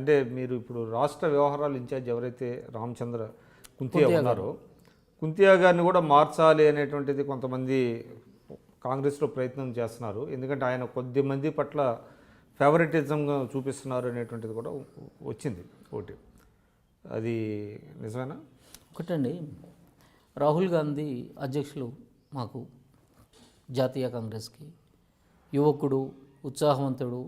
అంటే మీరు ఇప్పుడు రాష్ట్ర వ్యవహారాలు ఇన్ఛార్జ్ ఎవరైతే రామచంద్ర కుంతియా ఉన్నారో, కుంతియా గారిని కూడా మార్చాలి అనేటువంటిది కొంతమంది కాంగ్రెస్లో ప్రయత్నం చేస్తున్నారు. ఎందుకంటే ఆయన కొద్ది మంది పట్ల ఫేవరెటిజంగా చూపిస్తున్నారు అనేటువంటిది కూడా వచ్చింది ఒకటి. అది నిజమేనా? ఒకటండి, రాహుల్ గాంధీ అధ్యక్షులు మాకు జాతీయ కాంగ్రెస్కి యువకుడు, ఉత్సాహవంతుడు,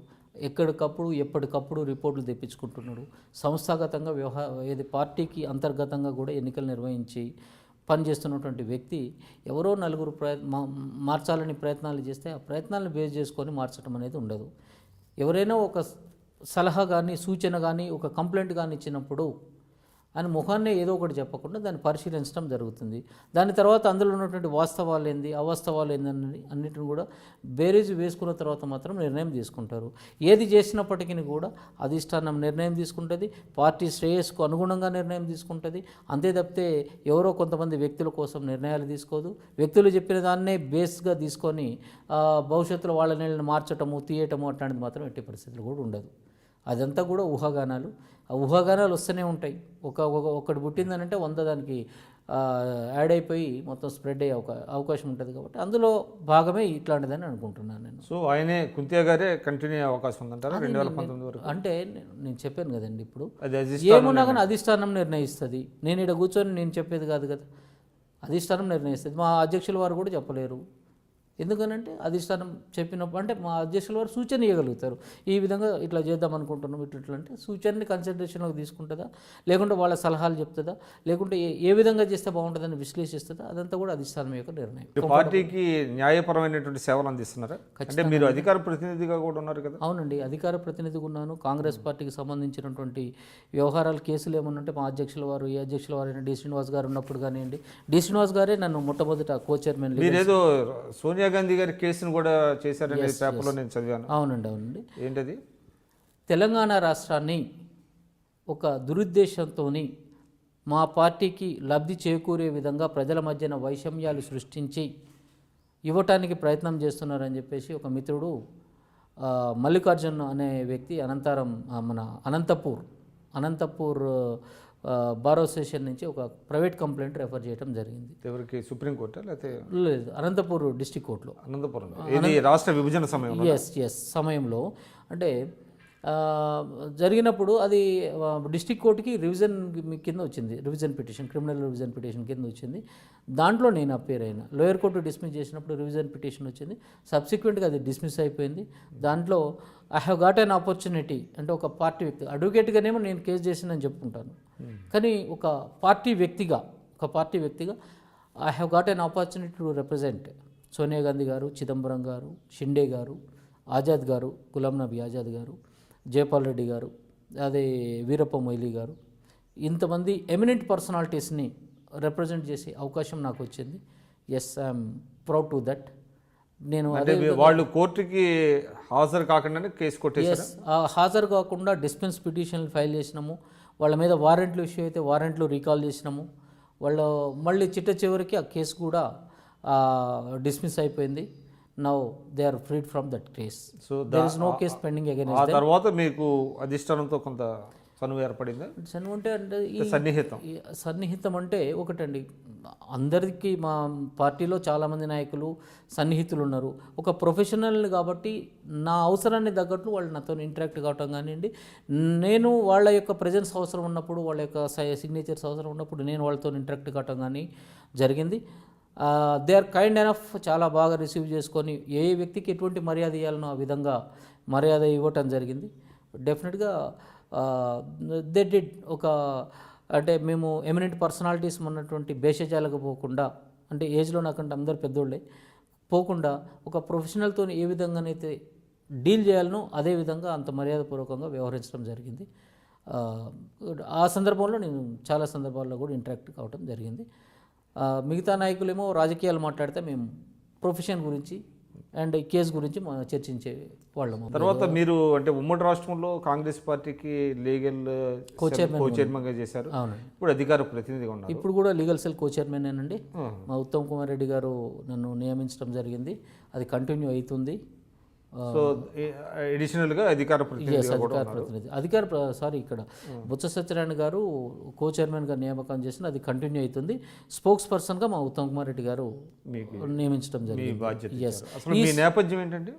ఎప్పటికప్పుడు రిపోర్టులు తెప్పించుకుంటున్నాడు. సంస్థాగతంగా ఏది పార్టీకి అంతర్గతంగా కూడా ఎన్నికలు నిర్వహించి పనిచేస్తున్నటువంటి వ్యక్తి ఎవరో నలుగురు మార్చాలని ప్రయత్నాలు చేస్తే ఆ ప్రయత్నాలను బేస్ చేసుకొని మార్చడం అనేది ఉండదు. ఎవరైనా ఒక సలహా కానీ సూచన కానీ ఒక కంప్లైంట్ కానీ ఇచ్చినప్పుడు అని ముఖాన్నే ఏదో ఒకటి చెప్పకుండా దాన్ని పరిశీలించడం జరుగుతుంది. దాని తర్వాత అందులో ఉన్నటువంటి వాస్తవాలు ఏంది, అవాస్తవాలు ఏందని అన్నిటిని కూడా బేరీజు వేసుకున్న తర్వాత మాత్రం నిర్ణయం తీసుకుంటారు. ఏది చేసినప్పటికీ కూడా అధిష్టానం నిర్ణయం తీసుకుంటుంది, పార్టీ శ్రేయస్సుకు అనుగుణంగా నిర్ణయం తీసుకుంటుంది. అంతే తప్పితే ఎవరో కొంతమంది వ్యక్తుల కోసం నిర్ణయాలు తీసుకోదు. వ్యక్తులు చెప్పిన దాన్నే బేస్గా తీసుకొని భవిష్యత్తులో వాళ్ళ నీళ్ళని మార్చటము, తీయటము అట్లాంటిది మాత్రం ఎట్టి పరిస్థితులు కూడా ఉండదు. అదంతా కూడా ఊహాగానాలు. ఆ ఊహాగానాలు వస్తూనే ఉంటాయి. ఒకటి పుట్టిందనంటే 100 దానికి యాడ్ అయిపోయి మొత్తం స్ప్రెడ్ అయ్యే అవకాశం ఉంటుంది. కాబట్టి అందులో భాగమే ఇట్లాంటిదని అనుకుంటున్నాను నేను. సో ఆయనే కుంతియా గారే కంటిన్యూ అయ్యే అవకాశం ఉందంటారా 2019 వరకు? అంటే నేను చెప్పాను కదండి, ఇప్పుడు ఏమున్నా కానీ అధిష్టానం నిర్ణయిస్తుంది. నేను ఇక్కడ కూర్చొని నేను చెప్పేది కాదు కదా, అధిష్టానం నిర్ణయిస్తుంది. మా అధ్యక్షుల వారు కూడా చెప్పలేరు. ఎందుకనంటే అధిష్టానం చెప్పినప్పుడు అంటే మా అధ్యక్షుల వారు సూచన ఇవ్వగలుగుతారు. ఈ విధంగా ఇట్లా చేద్దాం అనుకుంటున్నాం, ఇట్లా అంటే సూచనని కన్సిడరేషన్లోకి తీసుకుంటుందా, లేకుంటే వాళ్ళ సలహాలు చెప్తుందా, లేకుంటే ఏ విధంగా చేస్తే బాగుంటుందని విశ్లేషిస్తుందా, అదంతా కూడా అధిష్టానం యొక్క నిర్ణయం. పార్టీకి న్యాయపరమైనటువంటి సేవలు అందిస్తున్నారా? అంటే మీరు అధికార ప్రతినిధిగా కూడా ఉన్నారు కదా? అవునండి, అధికార ప్రతినిధిగా ఉన్నాను. కాంగ్రెస్ పార్టీకి సంబంధించినటువంటి వ్యవహారాలు కేసులు ఏమన్నంటే మా అధ్యక్షుల వారు, ఏ అధ్యక్షుల వారైనా డి శ్రీనివాస్ గారు ఉన్నప్పుడు కానివ్వండి, డి శ్రీనివాస్ గారే నన్ను మొట్టమొదట కో-చైర్మన్. మీరేదో సోనియా గాంధీ గారి కేసును కూడా చేశారనే పేపర్లో నేను చదివాను. అవునండి. ఏంటది? తెలంగాణ రాష్ట్రాన్ని ఒక దురుద్దేశంతో మా పార్టీకి లబ్ధి చేకూరే విధంగా ప్రజల మధ్యన వైషమ్యాలు సృష్టించి ఇవ్వటానికి ప్రయత్నం చేస్తున్నారని చెప్పేసి ఒక మిత్రుడు మల్లికార్జున్ అనే వ్యక్తి అనంతపూర్ బార్ అసోసియేషన్ నుంచి ఒక ప్రైవేట్ కంప్లైంట్ రెఫర్ చేయడం జరిగింది. ఎవరికి? సుప్రీంకోర్టు? లేకపోతే లేదు, అనంతపూర్ డిస్ట్రిక్ట్ కోర్టులో. అనంతపురం రాష్ట్ర విభజన సమయంలో సమయంలో అంటే జరిగినప్పుడు అది డిస్ట్రిక్ట్ కోర్టుకి రివిజన్ కింద వచ్చింది. క్రిమినల్ రివిజన్ పిటిషన్ కింద వచ్చింది. దాంట్లో నేను అపేర్ అయినా. లోయర్ కోర్టు డిస్మిస్ చేసినప్పుడు రివిజన్ పిటిషన్ వచ్చింది. సబ్సిక్వెంట్గా అది డిస్మిస్ అయిపోయింది. దాంట్లో I have got an opportunity, అంటే ఒక పార్టీ వ్యక్తి, అడ్వకేట్గానేమో నేను కేసు చేసినని చెప్పుకుంటాను, కానీ ఒక పార్టీ వ్యక్తిగా I have got an opportunity to represent Sonia Gandhi గారు, చిదంబరం గారు, షిండే గారు, ఆజాద్ గారు, గులాం నబీ ఆజాద్ గారు, జయపాల్ రెడ్డి గారు, అదే వీరప్ప మొయిలీ గారు, ఇంతమంది ఎమినెంట్ పర్సనాలిటీస్ని రిప్రజెంట్ చేసే అవకాశం నాకు వచ్చింది. Yes, I'm proud to that. నేను వాళ్ళు కోర్టుకి హాజరు కాకుండానే కేసు కొట్టేశారు. హాజరు కాకుండా డిస్పెన్స్ పిటిషన్లు ఫైల్ చేసినాము. వాళ్ళ మీద వారెంట్లు ఇష్యూ అయితే వారెంట్లు రీకాల్ చేసినాము. వాళ్ళు మళ్ళీ చివరికి ఆ కేసు కూడా డిస్మిస్ అయిపోయింది. Now they are freed from that case. So there is no case pending against. ఆ తర్వాత మీకు అధిష్టానంతో కొంత సన్నిహితం ఏర్పడింది. సన్నిహితం అంటే ఒకటండి, అందరికీ మా పార్టీలో చాలామంది నాయకులు సన్నిహితులు ఉన్నారు. ఒక ప్రొఫెషనల్ కాబట్టి నా అవసరాన్ని తగ్గట్లు వాళ్ళు నాతో ఇంటరాక్ట్ కావటం కానివ్వండి, నేను వాళ్ళ యొక్క ప్రజెన్స్ అవసరం ఉన్నప్పుడు, వాళ్ళ యొక్క సిగ్నేచర్స్ అవసరం ఉన్నప్పుడు నేను వాళ్ళతో ఇంటరాక్ట్ కావటం కానీ జరిగింది. దే ఆర్ కైండ్ ఎనఫ్, చాలా బాగా రిసీవ్ చేసుకొని ఏ వ్యక్తికి ఎటువంటి మర్యాద ఇవ్వాలనో ఆ విధంగా మర్యాద ఇవ్వటం జరిగింది. డెఫినెట్గా దే డిడ్ అంటే మేము ఎమినెంట్ పర్సనాలిటీస్ ఉన్నటువంటి భేషజాలకు పోకుండా, అంటే ఏజ్లో నాకంటే అందరు పెద్దోళ్ళే, పోకుండా ఒక ప్రొఫెషనల్తో ఏ విధంగానైతే డీల్ చేయాలనో అదే విధంగా అంత మర్యాదపూర్వకంగా వ్యవహరించడం జరిగింది. ఆ సందర్భంలో నేను చాలా సందర్భాల్లో కూడా ఇంటరాక్ట్ కావడం జరిగింది. మిగతా నాయకులేమో రాజకీయాలు మాట్లాడితే మేము ప్రొఫెషన్ గురించి అండ్ ఈ కేసు గురించి చర్చించే వాళ్ళము. తర్వాత మీరు అంటే ఉమ్మడి రాష్ట్రంలో కాంగ్రెస్ పార్టీకి లీగల్ కో-చైర్మన్గా చేశారు. ఇప్పుడు అధికార ప్రతినిధిగా ఉన్నారు. ఇప్పుడు కూడా లీగల్ సెల్ కో-చైర్మన్ అండి. మా ఉత్తమ్ కుమార్ రెడ్డి గారు నన్ను నియమించడం జరిగింది. అది కంటిన్యూ అవుతుంది. సో అడిషనల్గా అధికార ప్రతినిధిగా కూడా అధికార ప్రతినిధి ఇక్కడ బొత్స సత్యనారాయణ గారు కో చైర్మన్గా నియామకం చేసిన అది కంటిన్యూ అవుతుంది. స్పోక్స్ పర్సన్గా మా ఉత్తమ్ కుమార్ రెడ్డి గారు నియమించడం మీ జరిగింది. బాధ్యత ఇచ్చారు. అసలు మీ నేపథ్యం ఏంటంటే?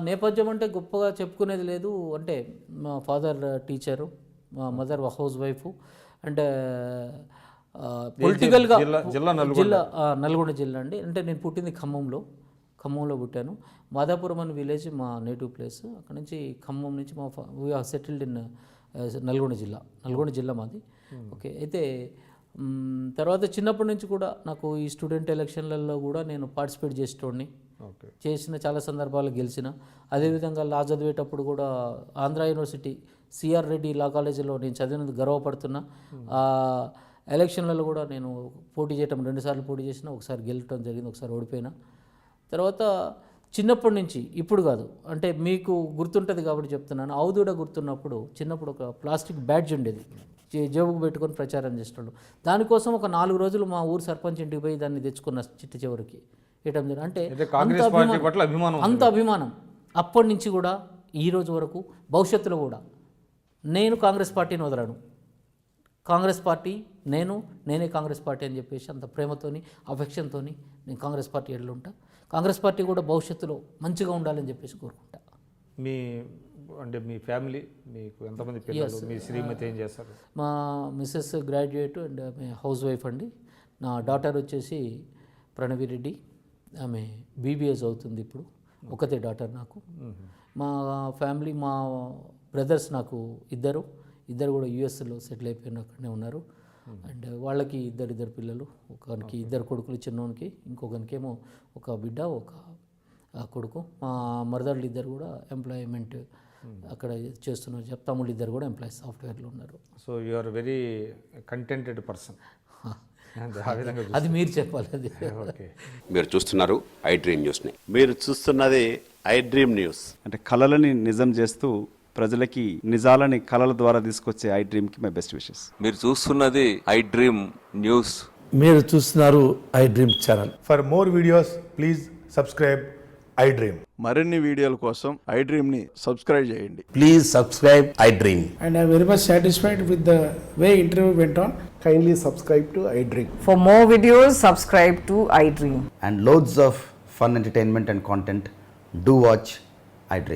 నేపథ్యం అంటే గొప్పగా చెప్పుకునేది లేదు. అంటే మా ఫాదర్ టీచరు, మా మదర్ హౌస్ వైఫ్. అంటే పొలిటికల్గా జిల్లా నల్గొండ జిల్లా అండి. అంటే నేను పుట్టింది ఖమ్మంలో పుట్టాను. మాదాపురం అని విలేజ్ మా నేటివ్ ప్లేస్. అక్కడ నుంచి ఖమ్మం నుంచి we are settled in Nalgonda జిల్లా మాది. ఓకే. అయితే తర్వాత చిన్నప్పటి నుంచి కూడా నాకు ఈ స్టూడెంట్ ఎలక్షన్లలో కూడా నేను పార్టిసిపేట్ చేసేటోడిని. చేసిన చాలా సందర్భాలు గెలిచిన. అదేవిధంగా లా చదివేటప్పుడు కూడా ఆంధ్ర యూనివర్సిటీ సిఆర్ రెడ్డి లా కాలేజీలో నేను చదివినందుకు గర్వపడుతున్నా. ఎలక్షన్లలో కూడా నేను పోటీ చేయటం 2 సార్లు పోటీ చేసిన, ఒకసారి గెలవటం జరిగింది, ఒకసారి ఓడిపోయినా. తర్వాత చిన్నప్పటి నుంచి, ఇప్పుడు కాదు, అంటే మీకు గుర్తుంటుంది కాబట్టి చెప్తున్నాను. ఆవుదూడ గుర్తున్నప్పుడు చిన్నప్పుడు ఒక ప్లాస్టిక్ బ్యాడ్జ్ ఉండేది, జేబుకు పెట్టుకొని ప్రచారం చేసేవాళ్ళు. దానికోసం ఒక 4 రోజులు మా ఊరు సర్పంచ్ ఇంటికి పోయి దాన్ని తెచ్చుకున్న చిట్ట చివరికి వేయటం జరిగింది. అంటే అంత అభిమానం అప్పటి నుంచి కూడా ఈ రోజు వరకు, భవిష్యత్తులో కూడా నేను కాంగ్రెస్ పార్టీని వదలను. కాంగ్రెస్ పార్టీ నేనే కాంగ్రెస్ పార్టీ అని చెప్పేసి అంత ప్రేమతోని, అఫెక్షన్తోని నేను కాంగ్రెస్ పార్టీ ఎట్లుంటా. కాంగ్రెస్ పార్టీ కూడా భవిష్యత్తులో మంచిగా ఉండాలని చెప్పేసి కోరుకుంటా. మీ ఫ్యామిలీ, మీకు ఎంతమంది పిల్లలు, మీ శ్రీమతి ఏం చేస్తారు? మా మిస్సెస్ గ్రాడ్యుయేట్ అండ్ ఆమె హౌస్ వైఫ్ అండి. నా డాటర్ వచ్చేసి ప్రణవి రెడ్డి, ఆమె బీబీఏ చదువుతుంది ఇప్పుడు. ఒకతే డాటర్ నాకు. మా ఫ్యామిలీ, మా బ్రదర్స్ నాకు ఇద్దరు కూడా యూఎస్లో సెటిల్ అయిపోయిన అక్కడనే ఉన్నారు. అండ్ వాళ్ళకి ఇద్దరు పిల్లలు. ఒకరికి 2 కొడుకులు, చిన్నోనికి, ఇంకొకరికేమో ఒక బిడ్డ, ఒక కొడుకు. మా మరదళ్ళు 2 కూడా ఎంప్లాయ్మెంట్ అక్కడ చేస్తున్నారు. తమ్ముళ్ళు 2 కూడా ఎంప్లాయీస్ సాఫ్ట్వేర్లో ఉన్నారు. So you are very contented person. అది మీరు చెప్పాలి. అది మీరు చూస్తున్నారు ఐ డ్రీమ్ న్యూస్ని. మీరు చూస్తున్నది ఐ డ్రీమ్ న్యూస్. అంటే కళలని నిజం చేస్తూ ప్రజలకి నిజాలని కళల ద్వారా తీసుకొచ్చే ఐ డ్రీమ్కి మై బెస్ట్ విషెస్. మీరు చూస్తున్నది ఐ డ్రీమ్ న్యూస్. మీరు చూస్తున్నారు I dream channel. For more videos please subscribe I dream. మరిన్ని వీడియోల కోసం ఐ డ్రీమ్ని సబ్స్క్రైబ్ చేయండి. Please subscribe I dream. And I am very much satisfied with the way interview went on. Kindly subscribe to I Dream. For more videos, subscribe to I Dream. And loads of fun entertainment and content. Do watch I Dream.